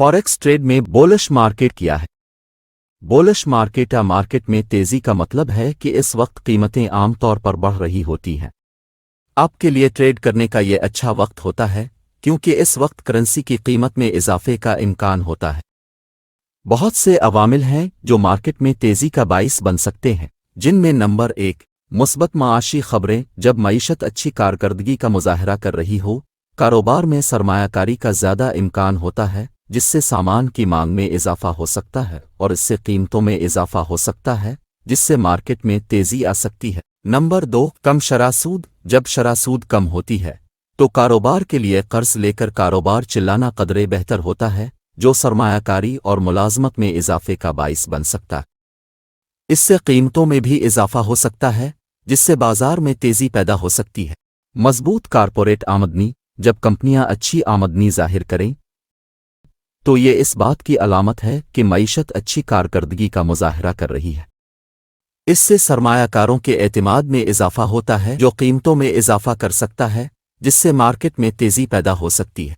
Forex trade में bullish market क्या है। बुलिश मार्केट में तेजी का मतलब है कि इस वक्त कीमतें आम तौर पर बढ़ रही होती हैं। आपके लिए ट्रेड करने का ये अच्छा वक्त होता है क्योंकि इस वक्त करेंसी की कीमत में इजाफे का इम्कान होता है। बहुत से अवामिल हैं जो मार्केट में तेजी का बाइस बन सकते हैं, जिनमें नंबर 1 मुस्बत माशी खबरें। जब मईशत अच्छी कारकर्दगी का मुजाहरा कर रही हो, कारोबार में सरमायाकारी का ज़्यादा इम्कान होता है, जिससे सामान की मांग में इजाफा हो सकता है और इससे कीमतों में इजाफा हो सकता है, जिससे मार्केट में तेजी आ सकती है। नंबर 2 कम शरासूद। जब शरासूद कम होती है तो कारोबार के लिए कर्ज लेकर कारोबार चिल्लाना कदरे बेहतर होता है, जो सरमायाकारी और मुलाजमत में इजाफे का बाइस बन सकता है। इससे कीमतों में भी इजाफा हो सकता है, जिससे बाजार में तेजी पैदा हो सकती है। मजबूत कारपोरेट आमदनी। जब कंपनियां अच्छी आमदनी जाहिर करें तो ये इस बात की अलामत है कि मईशत अच्छी कारकर्दगी का मुजाहरा कर रही है। इससे सरमायाकारों के एतमाद में इजाफा होता है, जो कीमतों में इजाफा कर सकता है, जिससे मार्केट में तेजी पैदा हो सकती है।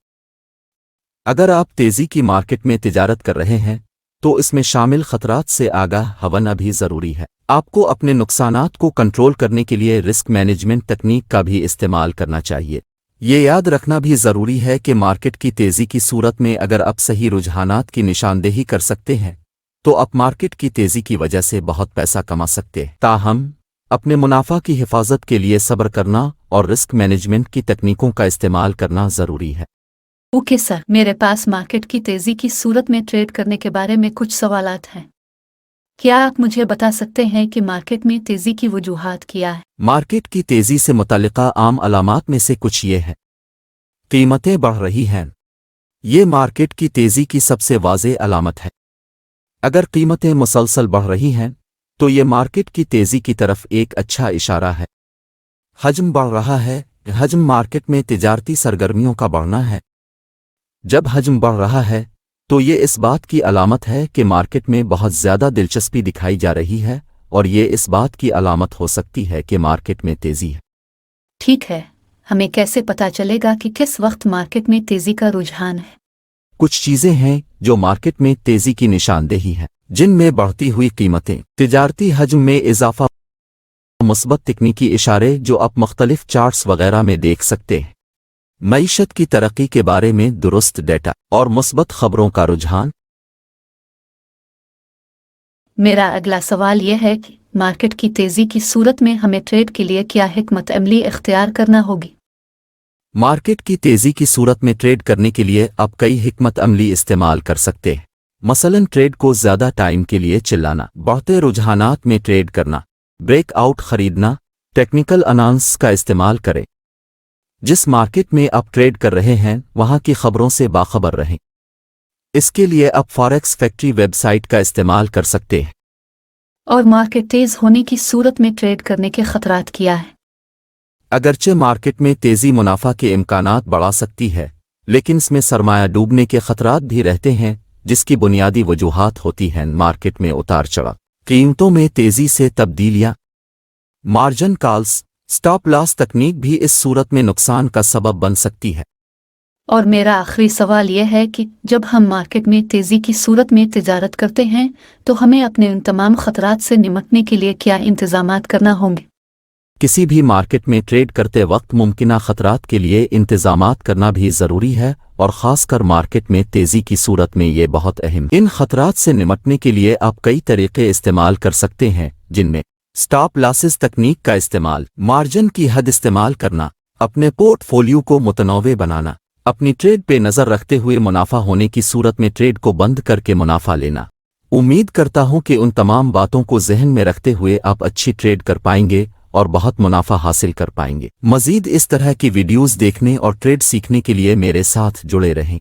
अगर आप तेजी की मार्केट में तिजारत कर रहे हैं तो इसमें शामिल खतरात से आगाह होना भी ज़रूरी है। आपको अपने नुकसानात को कंट्रोल करने के लिए रिस्क मैनेजमेंट तकनीक का भी इस्तेमाल करना चाहिए। ये याद रखना भी ज़रूरी है कि मार्केट की तेज़ी की सूरत में अगर आप सही रुझानात की निशानदेही कर सकते हैं तो आप मार्केट की तेज़ी की वजह से बहुत पैसा कमा सकते हैं। ताहम अपने मुनाफा की हिफाजत के लिए सब्र करना और रिस्क मैनेजमेंट की तकनीकों का इस्तेमाल करना ज़रूरी है। ओके सर, मेरे पास मार्केट की तेज़ी की सूरत में ट्रेड करने के बारे में कुछ सवालात हैं। क्या आप मुझे बता सकते हैं कि मार्केट में तेज़ी की वजूहात क्या है? मार्केट की तेज़ी से मुतल्लिका आम अलामात में से कुछ ये हैं। कीमतें बढ़ रही हैं। ये मार्केट की तेज़ी की सबसे वाज़ेह अलामत है। अगर कीमतें मुसलसल बढ़ रही हैं तो ये मार्केट की तेज़ी की तरफ एक अच्छा इशारा है। हजम बढ़ रहा है। हजम मार्केट में तिजारती सरगर्मियों का बढ़ना है। जब हजम बढ़ रहा है तो ये इस बात की अलामत है कि मार्केट में बहुत ज़्यादा दिलचस्पी दिखाई जा रही है, और ये इस बात की अलामत हो सकती है कि मार्केट में तेज़ी है। ठीक है, हमें कैसे पता चलेगा कि किस वक्त मार्केट में तेज़ी का रुझान है? कुछ चीज़ें हैं जो मार्केट में तेज़ी की निशानदेही हैं, जिनमें बढ़ती हुई कीमतें, तिजारती हजम में इजाफा, मुस्बत तकनीकी इशारे जो आप मुख्तलिफ चार्ट्स वगैरह में देख सकते हैं, मईशत की तरक्की के बारे में दुरुस्त डेटा और मुस्बत खबरों का रुझान। मेरा अगला सवाल यह है कि मार्केट की तेज़ी की सूरत में हमें ट्रेड के लिए क्या हिकमत अमली इख्तियार करना होगी? मार्केट की तेज़ी की सूरत में ट्रेड करने के लिए आप कई हिकमत अमली इस्तेमाल कर सकते हैं। मसलन ट्रेड को ज़्यादा टाइम के लिए चिल्लाना, बढ़ते रुझानात में ट्रेड करना, ब्रेकआउट खरीदना, टेक्निकल अनाउंस का इस्तेमाल करें। जिस मार्केट में आप ट्रेड कर रहे हैं वहां की खबरों से बाखबर रहें। इसके लिए आप फॉरेक्स फैक्ट्री वेबसाइट का इस्तेमाल कर सकते हैं। और मार्केट तेज़ होने की सूरत में ट्रेड करने के खतरात क्या है? अगरचे मार्केट में तेज़ी मुनाफा के इम्कानात बढ़ा सकती है, लेकिन इसमें सरमाया डूबने के खतरात भी रहते हैं, जिसकी बुनियादी वजूहात होती हैं मार्केट में उतार चढ़ाव, कीमतों में तेज़ी से तब्दीलियाँ, मार्जिन कॉल्स, स्टॉप लॉस तकनीक भी इस सूरत में नुकसान का सबब बन सकती है। और मेरा आखिरी सवाल यह है कि जब हम मार्केट में तेज़ी की सूरत में तिजारत करते हैं तो हमें अपने उन तमाम खतरात से निपटने के लिए क्या इंतजामात करना होंगे? किसी भी मार्केट में ट्रेड करते वक्त मुमकिना खतरात के लिए इंतजामात करना भी ज़रूरी है, और ख़ासकर मार्केट में तेज़ी की सूरत में ये बहुत अहम। इन खतरात से निपटने के लिए आप कई तरीक़े इस्तेमाल कर सकते हैं, जिनमें स्टॉप लॉसेस तकनीक का इस्तेमाल, मार्जिन की हद इस्तेमाल करना, अपने पोर्टफोलियो को मुतनव्वे बनाना, अपनी ट्रेड पे नज़र रखते हुए मुनाफा होने की सूरत में ट्रेड को बंद करके मुनाफा लेना। उम्मीद करता हूं कि उन तमाम बातों को जहन में रखते हुए आप अच्छी ट्रेड कर पाएंगे और बहुत मुनाफा हासिल कर पाएंगे। मज़ीद इस तरह की वीडियोज़ देखने और ट्रेड सीखने के लिए मेरे साथ जुड़े रहें।